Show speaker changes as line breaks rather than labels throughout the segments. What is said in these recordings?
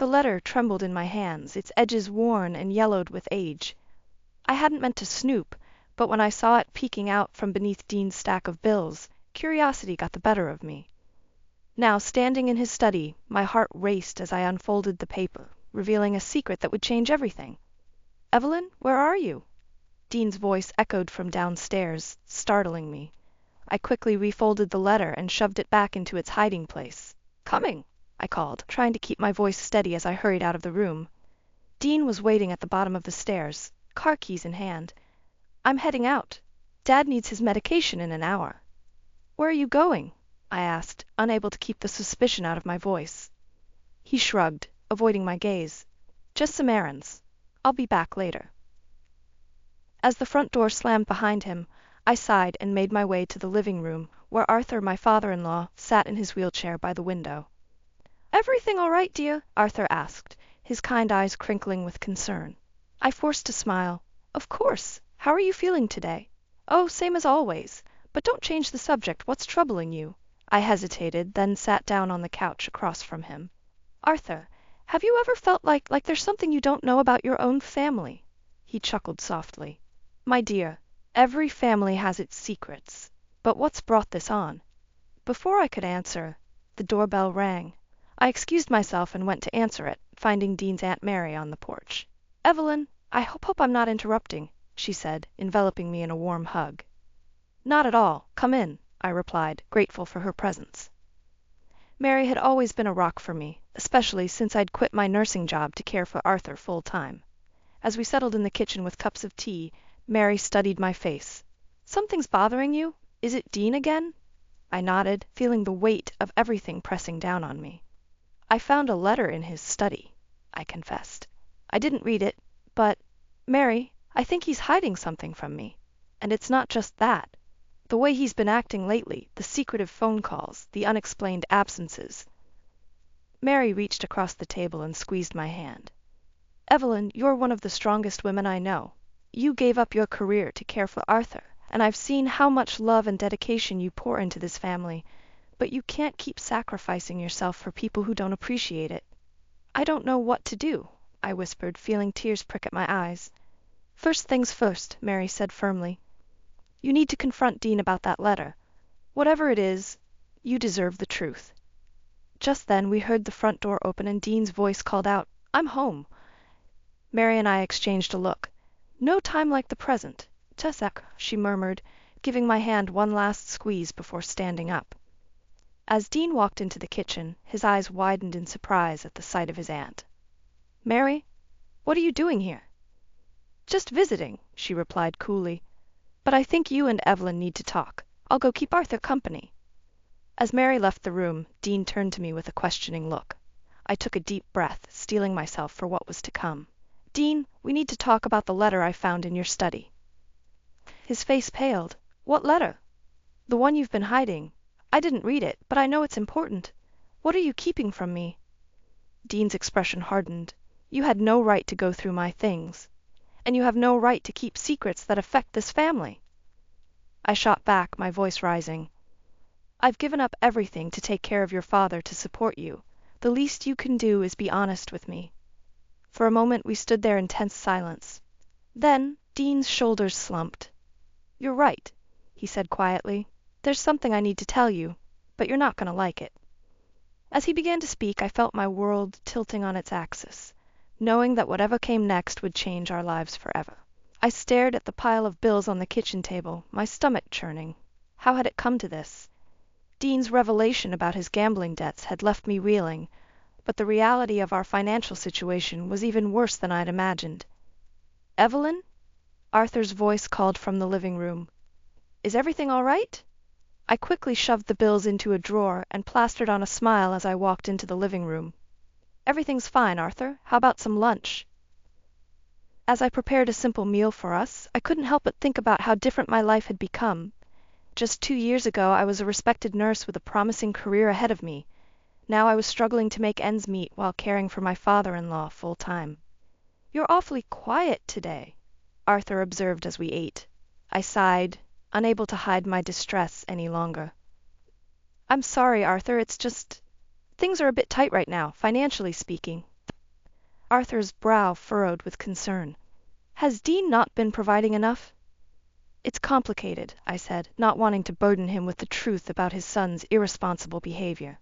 The letter trembled in my hands, its edges worn and yellowed with age. I hadn't meant to snoop, but when I saw it peeking out from beneath Dean's stack of bills, curiosity got the better of me. Now, standing in his study, my heart raced as I unfolded the paper, revealing a secret that would change everything. "Evelyn, where are you?" Dean's voice echoed from downstairs, startling me. I quickly refolded the letter and shoved it back into its hiding place. "Coming," I called, trying to keep my voice steady as I hurried out of the room. Dean was waiting at the bottom of the stairs, car keys in hand. "I'm heading out. Dad needs his medication in an hour." "Where are you going?" I asked, unable to keep the suspicion out of my voice. He shrugged, avoiding my gaze. "Just some errands. I'll be back later." As the front door slammed behind him, I sighed and made my way to the living room, where Arthur, my father-in-law, sat in his wheelchair by the window. "Everything all right, dear?" Arthur asked, his kind eyes crinkling with concern. I forced a smile. "Of course. How are you feeling today?" "Oh, same as always. But don't change the subject. What's troubling you?" I hesitated, then sat down on the couch across from him. "Arthur, have you ever felt like there's something you don't know about your own family?" He chuckled softly. "My dear, every family has its secrets. But what's brought this on?" Before I could answer, the doorbell rang. I excused myself and went to answer it, finding Dean's Aunt Mary on the porch. "Evelyn, I hope I'm not interrupting," she said, enveloping me in a warm hug. "Not at all. Come in," I replied, grateful for her presence. Mary had always been a rock for me, especially since I'd quit my nursing job to care for Arthur full-time. As we settled in the kitchen with cups of tea, Mary studied my face. "Something's bothering you? Is it Dean again?" I nodded, feeling the weight of everything pressing down on me. "I found a letter in his study," I confessed. "I didn't read it, but, Mary, I think he's hiding something from me. And it's not just that. The way he's been acting lately, the secretive phone calls, the unexplained absences." Mary reached across the table and squeezed my hand. "Evelyn, you're one of the strongest women I know. You gave up your career to care for Arthur, and I've seen how much love and dedication you pour into this family, but you can't keep sacrificing yourself for people who don't appreciate it." "I don't know what to do," I whispered, feeling tears prick at my eyes. "First things first," Mary said firmly. "You need to confront Dean about that letter. Whatever it is, you deserve the truth." Just then we heard the front door open and Dean's voice called out, "I'm home." Mary and I exchanged a look. "No time like the present. Just sec," she murmured, giving my hand one last squeeze before standing up. As Dean walked into the kitchen, his eyes widened in surprise at the sight of his aunt. "Mary, what are you doing here?" "Just visiting," she replied coolly. "But I think you and Evelyn need to talk. I'll go keep Arthur company." As Mary left the room, Dean turned to me with a questioning look. I took a deep breath, steeling myself for what was to come. "Dean, we need to talk about the letter I found in your study." His face paled. "What letter?" "The one you've been hiding. I didn't read it, but I know it's important. What are you keeping from me?" Dean's expression hardened. "You had no right to go through my things. And you have no right to keep secrets that affect this family." I shot back, my voice rising. "I've given up everything to take care of your father, to support you. The least you can do is be honest with me." For a moment we stood there in tense silence. Then Dean's shoulders slumped. "You're right," he said quietly. "There's something I need to tell you, but you're not going to like it." As he began to speak, I felt my world tilting on its axis, knowing that whatever came next would change our lives forever. I stared at the pile of bills on the kitchen table, my stomach churning. How had it come to this? Dean's revelation about his gambling debts had left me reeling, but the reality of our financial situation was even worse than I'd imagined. "Evelyn?" Arthur's voice called from the living room. "Is everything all right?" I quickly shoved the bills into a drawer and plastered on a smile as I walked into the living room. "Everything's fine, Arthur. How about some lunch?" As I prepared a simple meal for us, I couldn't help but think about how different my life had become. Just 2 years ago, I was a respected nurse with a promising career ahead of me. Now I was struggling to make ends meet while caring for my father-in-law full-time. "You're awfully quiet today," Arthur observed as we ate. I sighed, unable to hide my distress any longer. "I'm sorry, Arthur. It's just things are a bit tight right now, financially speaking." Arthur's brow furrowed with concern. Has Dean not been providing enough? It's complicated, I said, not wanting to burden him with the truth about his son's irresponsible behavior.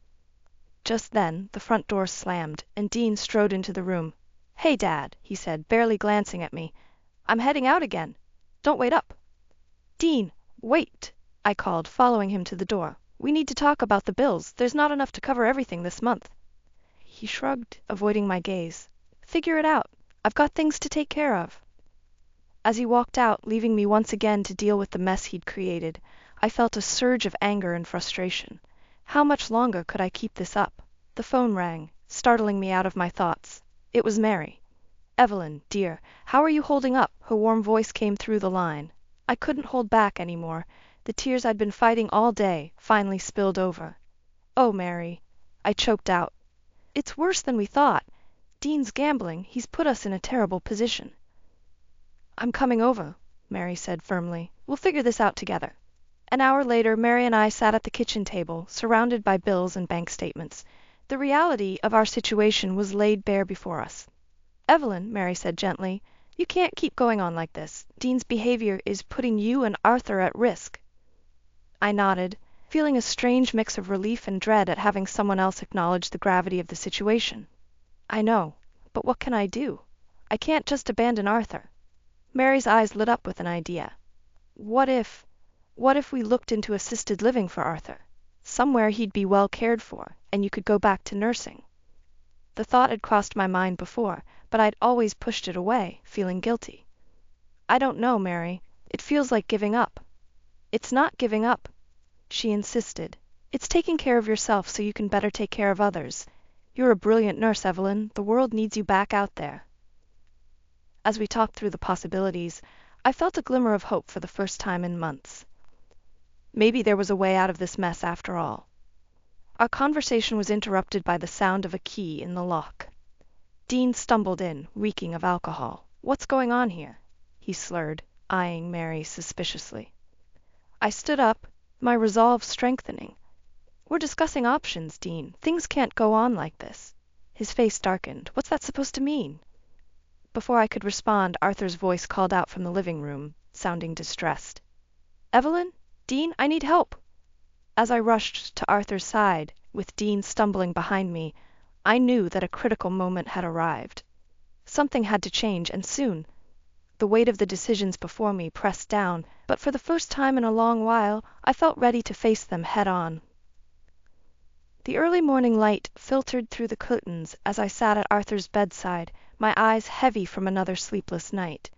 Just then, the front door slammed, and Dean strode into the room. Hey, Dad, he said, barely glancing at me. I'm heading out again. Don't wait up. Dean, wait, I called, following him to the door. We need to talk about the bills. There's not enough to cover everything this month. He shrugged, avoiding my gaze. Figure it out. I've got things to take care of. As he walked out, leaving me once again to deal with the mess he'd created, I felt a surge of anger and frustration. How much longer could I keep this up? The phone rang, startling me out of my thoughts. It was Mary. Evelyn, dear, how are you holding up? Her warm voice came through the line. I couldn't hold back anymore. The tears I'd been fighting all day finally spilled over. Oh, Mary, I choked out. It's worse than we thought. Dean's gambling. He's put us in a terrible position. I'm coming over, Mary said firmly. We'll figure this out together. An hour later, Mary and I sat at the kitchen table, surrounded by bills and bank statements. The reality of our situation was laid bare before us. Evelyn, Mary said gently, you can't keep going on like this. Dean's behavior is putting you and Arthur at risk. I nodded, feeling a strange mix of relief and dread at having someone else acknowledge the gravity of the situation. I know, but what can I do? I can't just abandon Arthur. Mary's eyes lit up with an idea. What if we looked into assisted living for Arthur? Somewhere he'd be well cared for, and you could go back to nursing. The thought had crossed my mind before, but I'd always pushed it away, feeling guilty. I don't know, Mary. It feels like giving up. It's not giving up, she insisted. It's taking care of yourself so you can better take care of others. You're a brilliant nurse, Evelyn. The world needs you back out there. As we talked through the possibilities, I felt a glimmer of hope for the first time in months. Maybe there was a way out of this mess after all. Our conversation was interrupted by the sound of a key in the lock. Dean stumbled in, reeking of alcohol. What's going on here? He slurred, eyeing Mary suspiciously. I stood up, my resolve strengthening. We're discussing options, Dean. Things can't go on like this. His face darkened. What's that supposed to mean? Before I could respond, Arthur's voice called out from the living room, sounding distressed. Evelyn? Dean, I need help. As I rushed to Arthur's side, with Dean stumbling behind me, I knew that a critical moment had arrived. Something had to change, and soon. The weight of the decisions before me pressed down, but for the first time in a long while, I felt ready to face them head-on. The early morning light filtered through the curtains as I sat at Arthur's bedside, my eyes heavy from another sleepless night.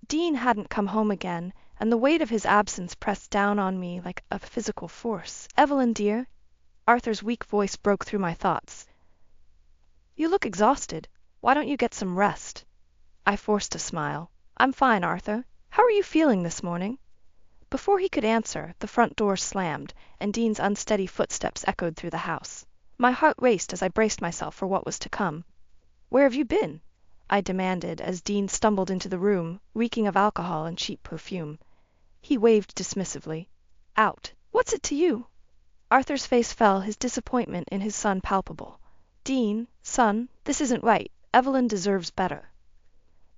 Dean hadn't come home again, and the weight of his absence pressed down on me like a physical force. Evelyn, dear, Arthur's weak voice broke through my thoughts. You look exhausted. Why don't you get some rest? I forced a smile. I'm fine, Arthur. How are you feeling this morning? Before he could answer, the front door slammed, and Dean's unsteady footsteps echoed through the house. My heart raced as I braced myself for what was to come. Where have you been? I demanded as Dean stumbled into the room, reeking of alcohol and cheap perfume. He waved dismissively. Out. What's it to you? Arthur's face fell, his disappointment in his son palpable. Dean, son, this isn't right. Evelyn deserves better.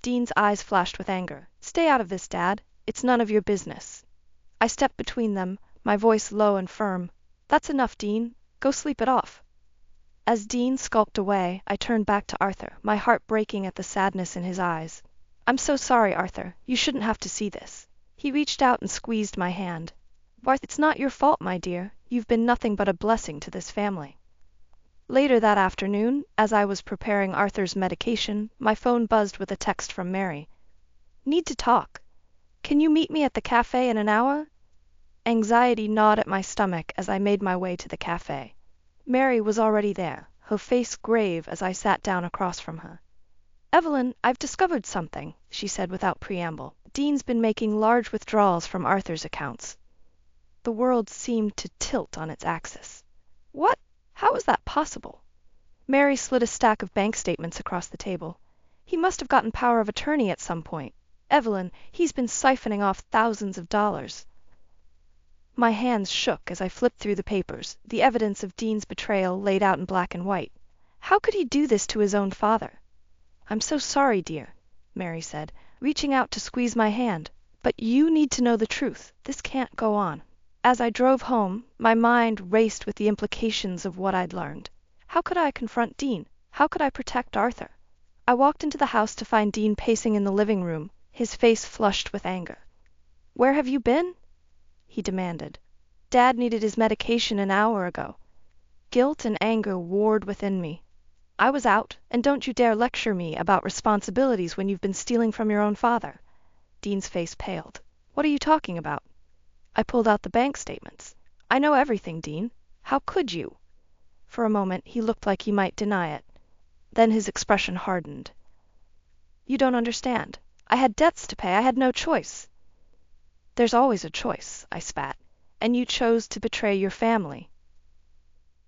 Dean's eyes flashed with anger. Stay out of this, Dad. It's none of your business. I stepped between them, my voice low and firm. That's enough, Dean. Go sleep it off. As Dean skulked away, I turned back to Arthur, my heart breaking at the sadness in his eyes. I'm so sorry, Arthur. You shouldn't have to see this. He reached out and squeezed my hand. It's not your fault, my dear. You've been nothing but a blessing to this family. Later that afternoon, as I was preparing Arthur's medication, my phone buzzed with a text from Mary. Need to talk. Can you meet me at the cafe in an hour? Anxiety gnawed at my stomach as I made my way to the cafe. Mary was already there, her face grave as I sat down across from her. Evelyn, I've discovered something, she said without preamble. Dean's been making large withdrawals from Arthur's accounts. The world seemed to tilt on its axis. What? How is that possible? Mary slid a stack of bank statements across the table. He must have gotten power of attorney at some point. Evelyn, he's been siphoning off thousands of dollars. My hands shook as I flipped through the papers, the evidence of Dean's betrayal laid out in black and white. How could he do this to his own father? I'm so sorry, dear, Mary said, reaching out to squeeze my hand. But you need to know the truth. This can't go on. As I drove home, my mind raced with the implications of what I'd learned. How could I confront Dean? How could I protect Arthur? I walked into the house to find Dean pacing in the living room, his face flushed with anger. Where have you been? He demanded. Dad needed his medication an hour ago. Guilt and anger warred within me. I was out, and don't you dare lecture me about responsibilities when you've been stealing from your own father. Dean's face paled. What are you talking about? I pulled out the bank statements. I know everything, Dean. How could you? For a moment he looked like he might deny it. Then his expression hardened. You don't understand. I had debts to pay. I had no choice. There's always a choice, I spat, and you chose to betray your family.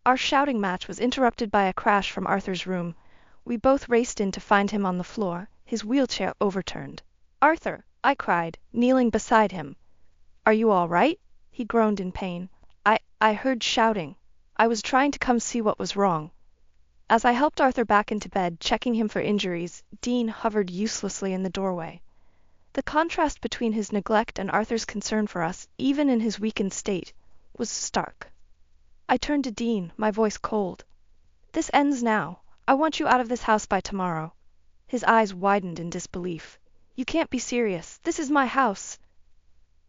Our shouting match was interrupted by a crash from Arthur's room. We both raced in to find him on the floor, his wheelchair overturned. Arthur, I cried, kneeling beside him. Are you all right? He groaned in pain. I heard shouting. I was trying to come see what was wrong. As I helped Arthur back into bed, checking him for injuries, Dean hovered uselessly in the doorway. The contrast between his neglect and Arthur's concern for us, even in his weakened state, was stark. I turned to Dean, my voice cold. This ends now. I want you out of this house by tomorrow. His eyes widened in disbelief. You can't be serious. This is my house.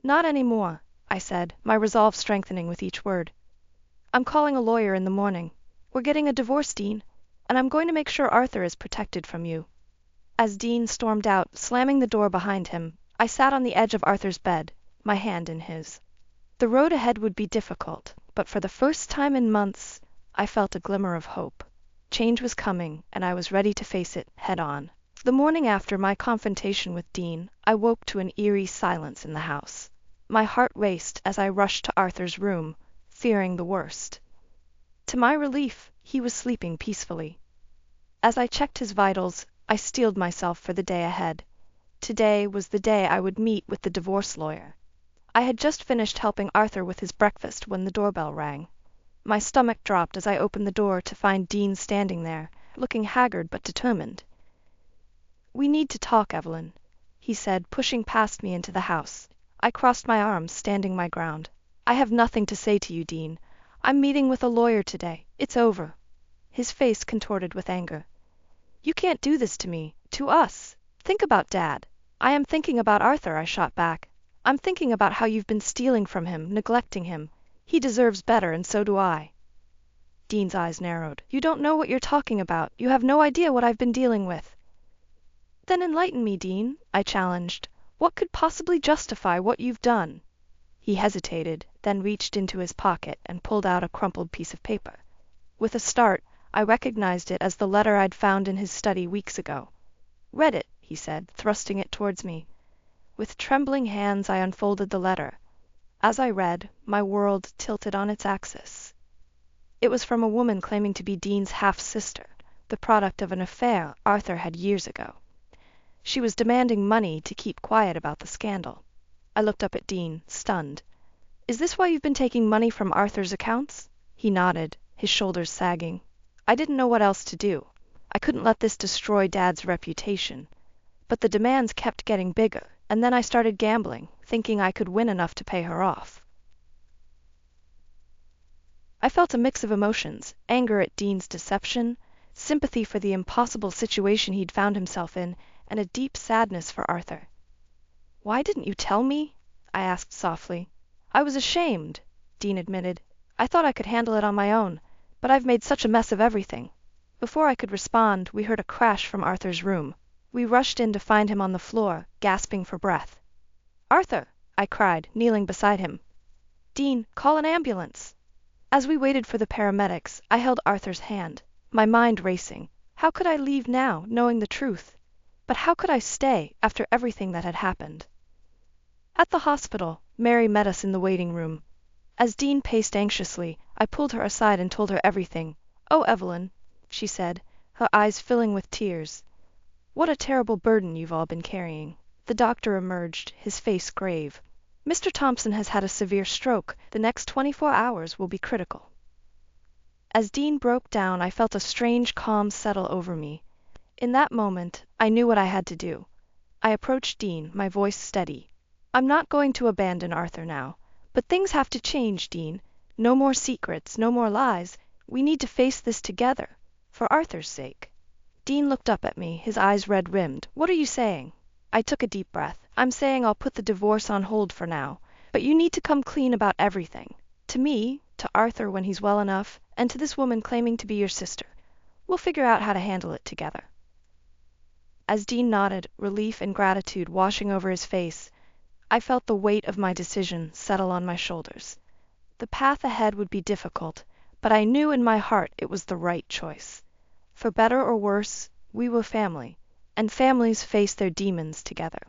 Not anymore, I said, my resolve strengthening with each word. I'm calling a lawyer in the morning. We're getting a divorce, Dean, and I'm going to make sure Arthur is protected from you. As Dean stormed out, slamming the door behind him, I sat on the edge of Arthur's bed, my hand in his. The road ahead would be difficult, but for the first time in months, I felt a glimmer of hope. Change was coming, and I was ready to face it head on. The morning after my confrontation with Dean, I woke to an eerie silence in the house. My heart raced as I rushed to Arthur's room, fearing the worst. To my relief, he was sleeping peacefully. As I checked his vitals, I steeled myself for the day ahead. Today was the day I would meet with the divorce lawyer. I had just finished helping Arthur with his breakfast when the doorbell rang. My stomach dropped as I opened the door to find Dean standing there, looking haggard but determined. We need to talk, Evelyn, he said, pushing past me into the house. I crossed my arms, standing my ground. I have nothing to say to you, Dean. I'm meeting with a lawyer today. It's over. His face contorted with anger. You can't do this to me, to us. Think about Dad. I am thinking about Arthur, I shot back. I'm thinking about how you've been stealing from him, neglecting him. He deserves better, and so do I. Dean's eyes narrowed. You don't know what you're talking about. You have no idea what I've been dealing with. Then enlighten me, Dean, I challenged. What could possibly justify what you've done? He hesitated, then reached into his pocket and pulled out a crumpled piece of paper. With a start, I recognized it as the letter I'd found in his study weeks ago. Read it, he said, thrusting it towards me. With trembling hands I unfolded the letter. As I read, my world tilted on its axis. It was from a woman claiming to be Dean's half-sister, the product of an affair Arthur had years ago. She was demanding money to keep quiet about the scandal. I looked up at Dean, stunned. Is this why you've been taking money from Arthur's accounts? He nodded, his shoulders sagging. I didn't know what else to do. I couldn't let this destroy Dad's reputation. But the demands kept getting bigger, and then I started gambling, thinking I could win enough to pay her off. I felt a mix of emotions, anger at Dean's deception, sympathy for the impossible situation he'd found himself in, and a deep sadness for Arthur. Why didn't you tell me? I asked softly. I was ashamed, Dean admitted. I thought I could handle it on my own, but I've made such a mess of everything. Before I could respond, we heard a crash from Arthur's room. We rushed in to find him on the floor, gasping for breath. Arthur, I cried, kneeling beside him. Dean, call an ambulance. As we waited for the paramedics, I held Arthur's hand, my mind racing. How could I leave now, knowing the truth? But how could I stay after everything that had happened? At the hospital, Mary met us in the waiting room. As Dean paced anxiously, I pulled her aside and told her everything. Oh, Evelyn, she said, her eyes filling with tears. What a terrible burden you've all been carrying. The doctor emerged, his face grave. Mr. Thompson has had a severe stroke. The next 24 hours will be critical. As Dean broke down, I felt a strange calm settle over me. In that moment, I knew what I had to do. I approached Dean, my voice steady. I'm not going to abandon Arthur now. But things have to change, Dean. No more secrets, no more lies. We need to face this together, for Arthur's sake. Dean looked up at me, his eyes red-rimmed. What are you saying? I took a deep breath. I'm saying I'll put the divorce on hold for now. But you need to come clean about everything. To me, to Arthur when he's well enough, and to this woman claiming to be your sister. We'll figure out how to handle it together. As Dean nodded, relief and gratitude washing over his face, I felt the weight of my decision settle on my shoulders. The path ahead would be difficult, but I knew in my heart it was the right choice. For better or worse, we were family, and families face their demons together.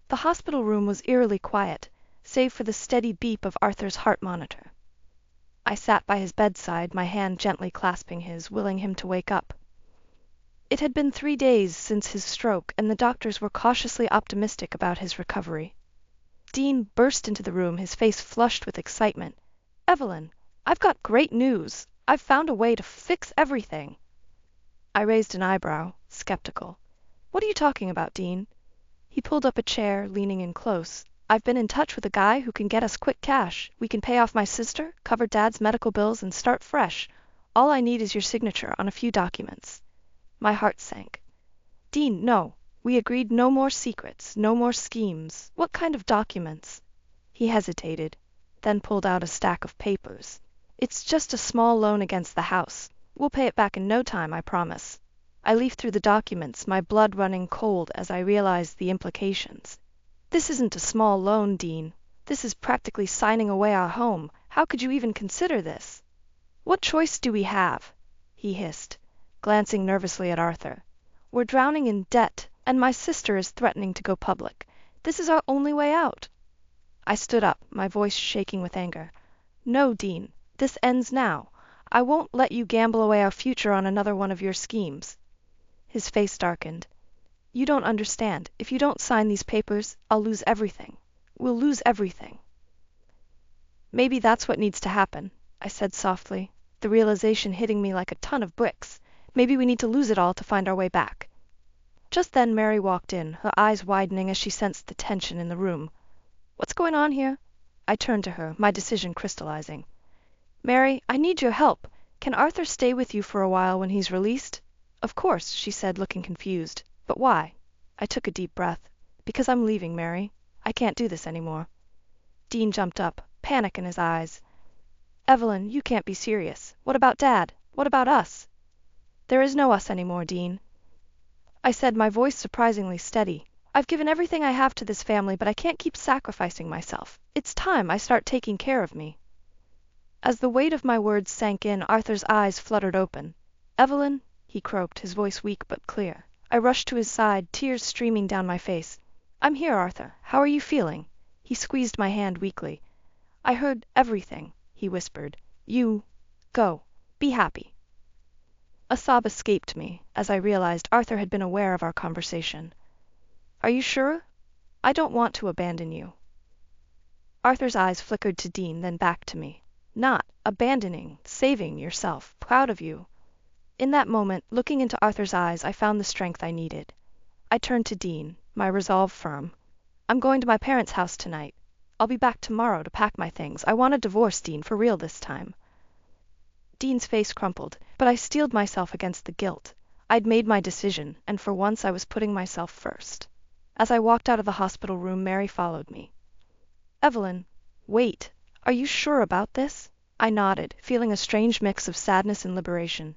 The hospital room was eerily quiet, save for the steady beep of Arthur's heart monitor. I sat by his bedside, my hand gently clasping his, willing him to wake up. It had been 3 days since his stroke, and the doctors were cautiously optimistic about his recovery. Dean burst into the room, his face flushed with excitement. "Evelyn, I've got great news. I've found a way to fix everything." I raised an eyebrow, skeptical. "What are you talking about, Dean?" He pulled up a chair, leaning in close. "I've been in touch with a guy who can get us quick cash. We can pay off my sister, cover Dad's medical bills, and start fresh. All I need is your signature on a few documents." My heart sank. "Dean, no. We agreed no more secrets, no more schemes. What kind of documents?" He hesitated, then pulled out a stack of papers. "It's just a small loan against the house. We'll pay it back in no time, I promise." I leafed through the documents, my blood running cold as I realized the implications. "This isn't a small loan, Dean. This is practically signing away our home. How could you even consider this?" "What choice do we have?" he hissed, glancing nervously at Arthur. "We're drowning in debt, and my sister is threatening to go public. This is our only way out." I stood up, my voice shaking with anger. "No, Dean. This ends now. I won't let you gamble away our future on another one of your schemes." His face darkened. "You don't understand. If you don't sign these papers, I'll lose everything. We'll lose everything." "Maybe that's what needs to happen," I said softly, the realization hitting me like a ton of bricks. "Maybe we need to lose it all to find our way back." Just then Mary walked in, her eyes widening as she sensed the tension in the room. "What's going on here?" I turned to her, my decision crystallizing. "Mary, I need your help. Can Arthur stay with you for a while when he's released?" "Of course," she said, looking confused. "But why?" I took a deep breath. "Because I'm leaving, Mary. I can't do this anymore." Dean jumped up, panic in his eyes. "Evelyn, you can't be serious. What about Dad? What about us?" "There is no us anymore, Dean," I said, my voice surprisingly steady. "I've given everything I have to this family, but I can't keep sacrificing myself. It's time I start taking care of me." As the weight of my words sank in, Arthur's eyes fluttered open. "Evelyn," he croaked, his voice weak but clear. I rushed to his side, tears streaming down my face. "I'm here, Arthur. How are you feeling?" He squeezed my hand weakly. "I heard everything," he whispered. "You go. Be happy." A sob escaped me as I realized Arthur had been aware of our conversation. "Are you sure? I don't want to abandon you." Arthur's eyes flickered to Dean, then back to me. "Not abandoning, saving yourself. Proud of you." In that moment, looking into Arthur's eyes, I found the strength I needed. I turned to Dean, my resolve firm. "I'm going to my parents' house tonight. I'll be back tomorrow to pack my things. I want a divorce, Dean, for real this time." Dean's face crumpled, but I steeled myself against the guilt. I'd made my decision, and for once I was putting myself first. As I walked out of the hospital room, Mary followed me. "Evelyn, wait. Are you sure about this?" I nodded, feeling a strange mix of sadness and liberation.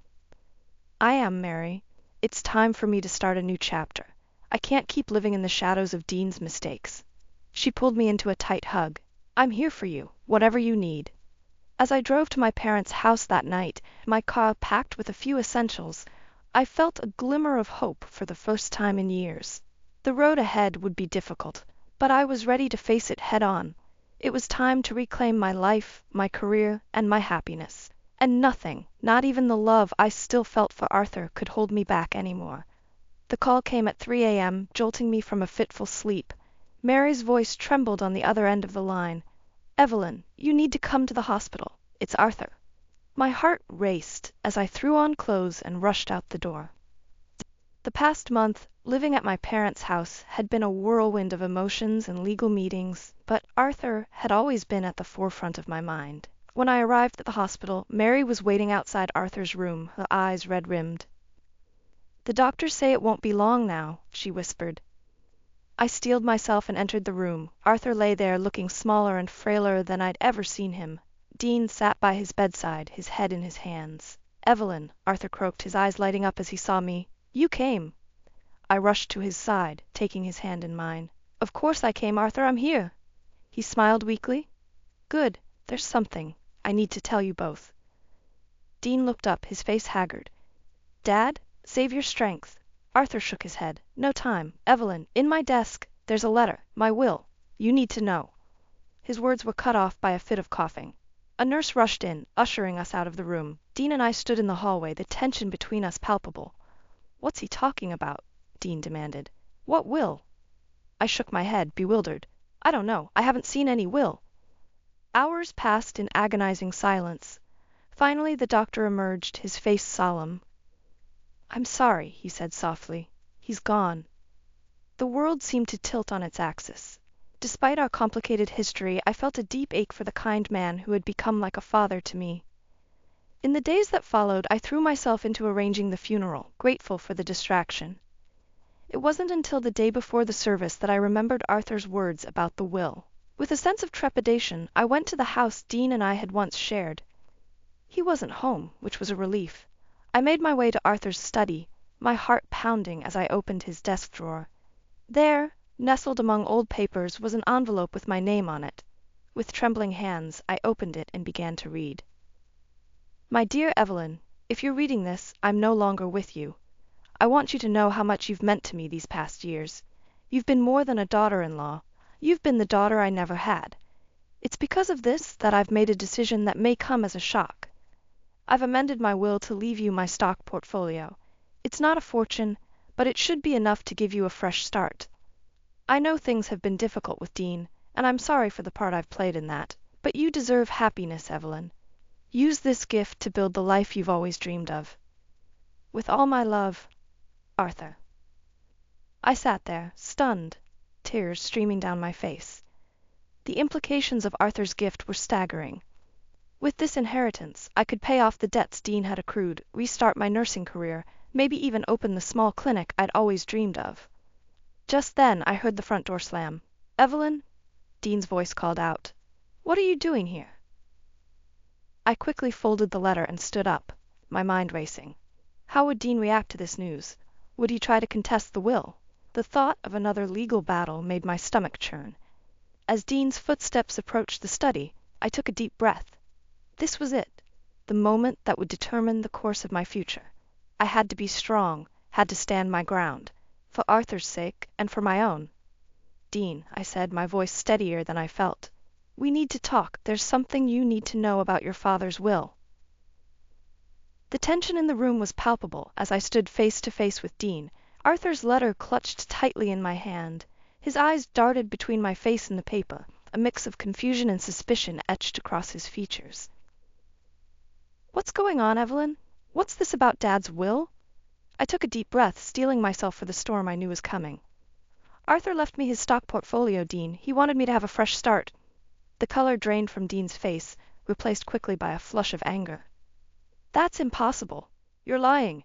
"I am, Mary. It's time for me to start a new chapter. I can't keep living in the shadows of Dean's mistakes." She pulled me into a tight hug. "I'm here for you, whatever you need." As I drove to my parents' house that night, my car packed with a few essentials, I felt a glimmer of hope for the first time in years. The road ahead would be difficult, but I was ready to face it head on. It was time to reclaim my life, my career, and my happiness. And nothing, not even the love I still felt for Arthur, could hold me back anymore. The call came at 3 a.m., jolting me from a fitful sleep. Mary's voice trembled on the other end of the line. "Evelyn, you need to come to the hospital. It's Arthur." My heart raced as I threw on clothes and rushed out the door. past month, living at my parents' house, had been a whirlwind of emotions and legal meetings, but Arthur had always been at the forefront of my mind. When I arrived at the hospital, Mary was waiting outside Arthur's room, her eyes red-rimmed. "The doctors say it won't be long now," she whispered. I steeled myself and entered the room. Arthur lay there looking smaller and frailer than I'd ever seen him. Dean sat by his bedside, his head in his hands. "Evelyn," Arthur croaked, his eyes lighting up as he saw me. "You came." I rushed to his side, taking his hand in mine. "Of course I came, Arthur. I'm here." He smiled weakly. "Good. There's something I need to tell you both." Dean looked up, his face haggard. "Dad, save your strength." Arthur shook his head. "No time. Evelyn, in my desk, there's a letter, my will. You need to know." His words were cut off by a fit of coughing. A nurse rushed in, ushering us out of the room. Dean and I stood in the hallway, the tension between us palpable. "What's he talking about?" Dean demanded. "What will?" I shook my head, bewildered. "I don't know. I haven't seen any will." Hours passed in agonizing silence. Finally the doctor emerged, his face solemn. "I'm sorry," he said softly. "He's gone." The world seemed to tilt on its axis. Despite our complicated history, I felt a deep ache for the kind man who had become like a father to me. In the days that followed, I threw myself into arranging the funeral, grateful for the distraction. It wasn't until the day before the service that I remembered Arthur's words about the will. With a sense of trepidation, I went to the house Dean and I had once shared. He wasn't home, which was a relief. I made my way to Arthur's study, my heart pounding as I opened his desk drawer. There, nestled among old papers, was an envelope with my name on it. With trembling hands, I opened it and began to read. "My dear Evelyn, if you're reading this, I'm no longer with you. I want you to know how much you've meant to me these past years. You've been more than a daughter-in-law. You've been the daughter I never had. It's because of this that I've made a decision that may come as a shock. I've amended my will to leave you my stock portfolio. It's not a fortune, but it should be enough to give you a fresh start. I know things have been difficult with Dean, and I'm sorry for the part I've played in that, but you deserve happiness, Evelyn. Use this gift to build the life you've always dreamed of. With all my love, Arthur." I sat there, stunned, tears streaming down my face. The implications of Arthur's gift were staggering. With this inheritance, I could pay off the debts Dean had accrued, restart my nursing career, maybe even open the small clinic I'd always dreamed of. Just then, I heard the front door slam. "Evelyn," Dean's voice called out. "What are you doing here?" I quickly folded the letter and stood up, my mind racing. How would Dean react to this news? Would he try to contest the will? The thought of another legal battle made my stomach churn. As Dean's footsteps approached the study, I took a deep breath. This was it, the moment that would determine the course of my future. I had to be strong, had to stand my ground, for Arthur's sake and for my own. "Dean," I said, my voice steadier than I felt. "We need to talk. There's something you need to know about your father's will." The tension in the room was palpable as I stood face to face with Dean, Arthur's letter clutched tightly in my hand. His eyes darted between my face and the paper, a mix of confusion and suspicion etched across his features. "What's going on, Evelyn? What's this about Dad's will?" I took a deep breath, steeling myself for the storm I knew was coming. "Arthur left me his stock portfolio, Dean. He wanted me to have a fresh start." The color drained from Dean's face, replaced quickly by a flush of anger. "That's impossible. You're lying."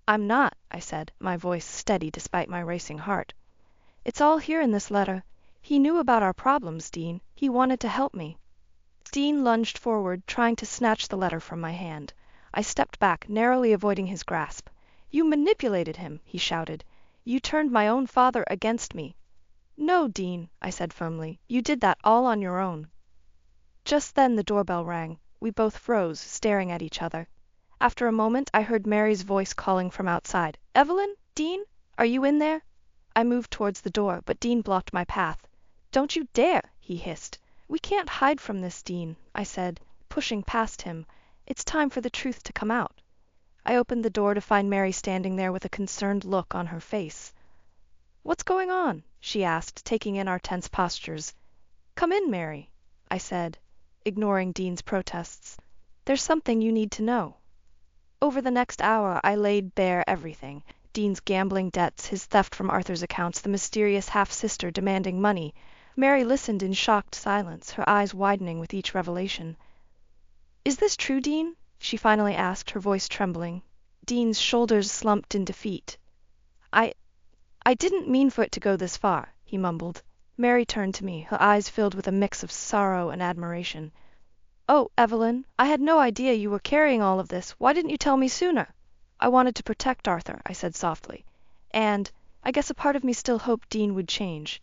"I'm not," I said, my voice steady despite my racing heart. "It's all here in this letter. He knew about our problems, Dean. He wanted to help me." Dean lunged forward, trying to snatch the letter from my hand. I stepped back, narrowly avoiding his grasp. "You manipulated him," he shouted. "You turned my own father against me." "No, Dean," I said firmly. "You did that all on your own." Just then the doorbell rang. We both froze, staring at each other. After a moment, I heard Mary's voice calling from outside. "Evelyn? Dean? Are you in there?" I moved towards the door, but Dean blocked my path. "Don't you dare!" he hissed. "We can't hide from this, Dean," I said, pushing past him. "It's time for the truth to come out." I opened the door to find Mary standing there with a concerned look on her face. "What's going on?" she asked, taking in our tense postures. "Come in, Mary," I said, ignoring Dean's protests. "There's something you need to know." Over the next hour, I laid bare everything. Dean's gambling debts, his theft from Arthur's accounts, the mysterious half-sister demanding money. Mary listened in shocked silence, her eyes widening with each revelation. "Is this true, Dean?" she finally asked, her voice trembling. Dean's shoulders slumped in defeat. I didn't mean for it to go this far," he mumbled. Mary turned to me, her eyes filled with a mix of sorrow and admiration. "Oh, Evelyn, I had no idea you were carrying all of this. Why didn't you tell me sooner?" "I wanted to protect Arthur," I said softly. "And I guess a part of me still hoped Dean would change."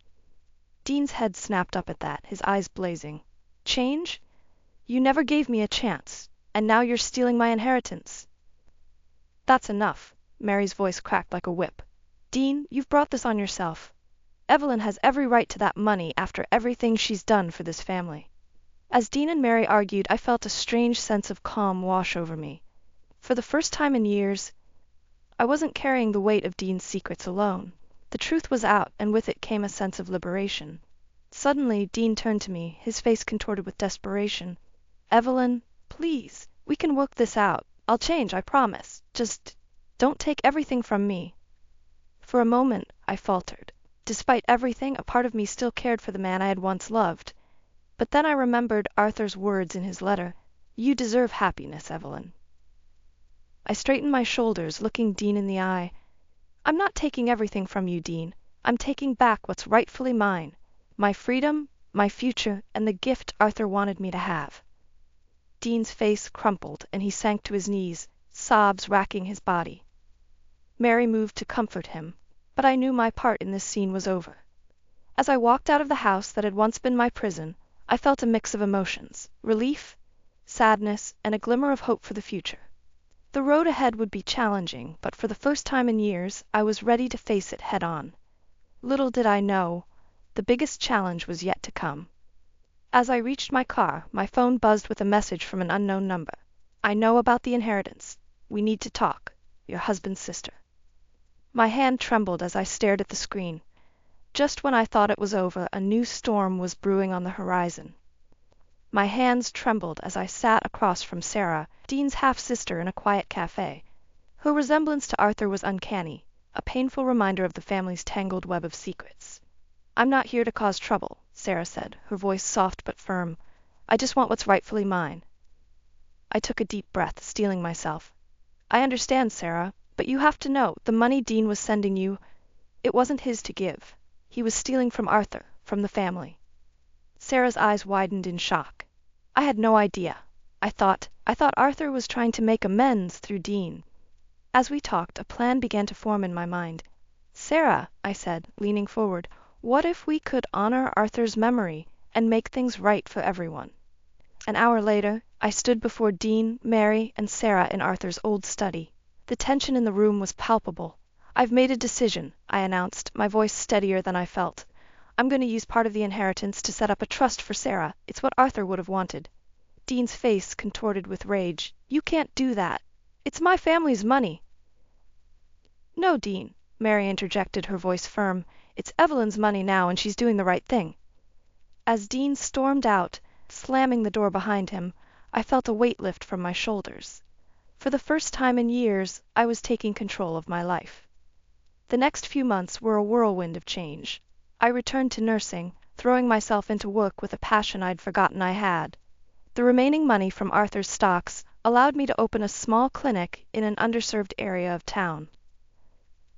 Dean's head snapped up at that, his eyes blazing. "Change? You never gave me a chance, and now you're stealing my inheritance." "That's enough." Mary's voice cracked like a whip. "Dean, you've brought this on yourself. Evelyn has every right to that money after everything she's done for this family." As Dean and Mary argued, I felt a strange sense of calm wash over me. For the first time in years, I wasn't carrying the weight of Dean's secrets alone. The truth was out, and with it came a sense of liberation. Suddenly, Dean turned to me, his face contorted with desperation. "Evelyn, please, we can work this out. I'll change, I promise. Just don't take everything from me." For a moment, I faltered. Despite everything, a part of me still cared for the man I had once loved. But then I remembered Arthur's words in his letter. "You deserve happiness, Evelyn." I straightened my shoulders, looking Dean in the eye. "I'm not taking everything from you, Dean. I'm taking back what's rightfully mine. My freedom, my future, and the gift Arthur wanted me to have." Dean's face crumpled, and he sank to his knees, sobs racking his body. Mary moved to comfort him, but I knew my part in this scene was over. As I walked out of the house that had once been my prison, I felt a mix of emotions: relief, sadness, and a glimmer of hope for the future. The road ahead would be challenging, but for the first time in years, I was ready to face it head on. Little did I know, the biggest challenge was yet to come. As I reached my car, my phone buzzed with a message from an unknown number. "I know about the inheritance. We need to talk. Your husband's sister." My hand trembled as I stared at the screen. Just when I thought it was over, a new storm was brewing on the horizon. My hands trembled as I sat across from Sarah, Dean's half-sister, in a quiet cafe. Her resemblance to Arthur was uncanny, a painful reminder of the family's tangled web of secrets. "I'm not here to cause trouble," Sarah said, her voice soft but firm. "I just want what's rightfully mine." I took a deep breath, steeling myself. "I understand, Sarah, but you have to know, the money Dean was sending you, it wasn't his to give. He was stealing from Arthur, from the family." Sarah's eyes widened in shock. "I had no idea. I thought Arthur was trying to make amends through Dean." As we talked, a plan began to form in my mind. "Sarah," I said, leaning forward, "what if we could honor Arthur's memory and make things right for everyone?" An hour later, I stood before Dean, Mary, and Sarah in Arthur's old study. The tension in the room was palpable. "I've made a decision," I announced, my voice steadier than I felt. "I'm going to use part of the inheritance to set up a trust for Sarah. It's what Arthur would have wanted." Dean's face contorted with rage. "You can't do that. It's my family's money." "No, Dean," Mary interjected, her voice firm. "It's Evelyn's money now, and she's doing the right thing." As Dean stormed out, slamming the door behind him, I felt a weight lift from my shoulders. For the first time in years, I was taking control of my life. The next few months were a whirlwind of change. I returned to nursing, throwing myself into work with a passion I'd forgotten I had. The remaining money from Arthur's stocks allowed me to open a small clinic in an underserved area of town.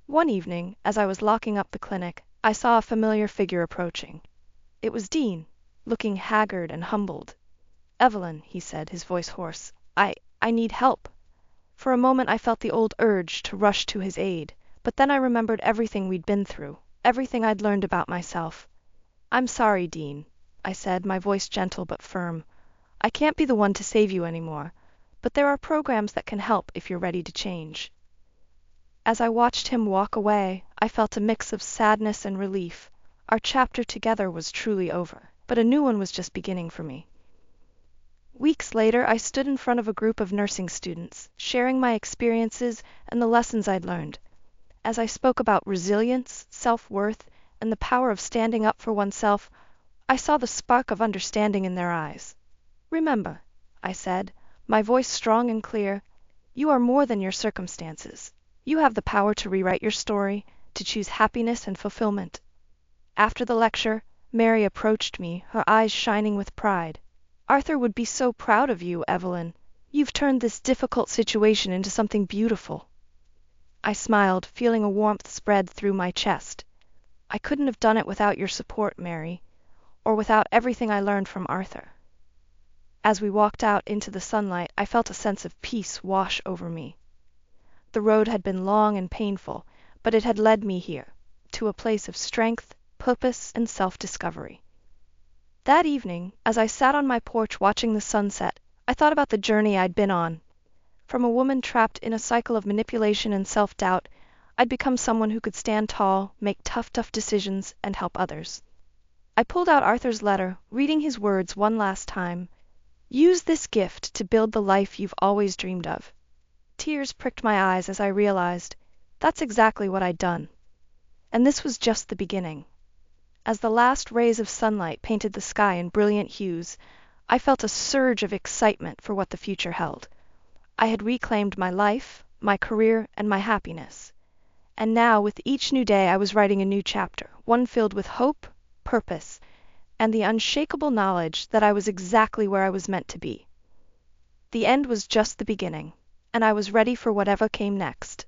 One evening, as I was locking up the clinic, I saw a familiar figure approaching. It was Dean, looking haggard and humbled. "Evelyn," he said, his voice hoarse, I need help." For a moment I felt the old urge to rush to his aid, but then I remembered everything we'd been through, everything I'd learned about myself. "I'm sorry, Dean," I said, my voice gentle but firm. "I can't be the one to save you anymore, but there are programs that can help if you're ready to change." As I watched him walk away, I felt a mix of sadness and relief. Our chapter together was truly over, but a new one was just beginning for me. Weeks later, I stood in front of a group of nursing students, sharing my experiences and the lessons I'd learned. As I spoke about resilience, self-worth, and the power of standing up for oneself, I saw the spark of understanding in their eyes. "Remember," I said, my voice strong and clear, "you are more than your circumstances. You have the power to rewrite your story, to choose happiness and fulfillment. After the lecture, Mary approached me, her eyes shining with pride. Arthur would be so proud of you, Evelyn. You've turned this difficult situation into something beautiful. I smiled, feeling a warmth spread through my chest. I couldn't have done it without your support, Mary, or without everything I learned from Arthur. As we walked out into the sunlight, I felt a sense of peace wash over me. The road had been long and painful, but it had led me here, to a place of strength, purpose, and self-discovery. That evening, as I sat on my porch watching the sunset, I thought about the journey I'd been on. From a woman trapped in a cycle of manipulation and self-doubt, I'd become someone who could stand tall, make tough decisions, and help others. I pulled out Arthur's letter, reading his words one last time. Use this gift to build the life you've always dreamed of. Tears pricked my eyes as I realized that's exactly what I'd done. And this was just the beginning. As the last rays of sunlight painted the sky in brilliant hues, I felt a surge of excitement for what the future held. I had reclaimed my life, my career, and my happiness. And now, with each new day, I was writing a new chapter, one filled with hope, purpose, and the unshakable knowledge that I was exactly where I was meant to be. The end was just the beginning, and I was ready for whatever came next.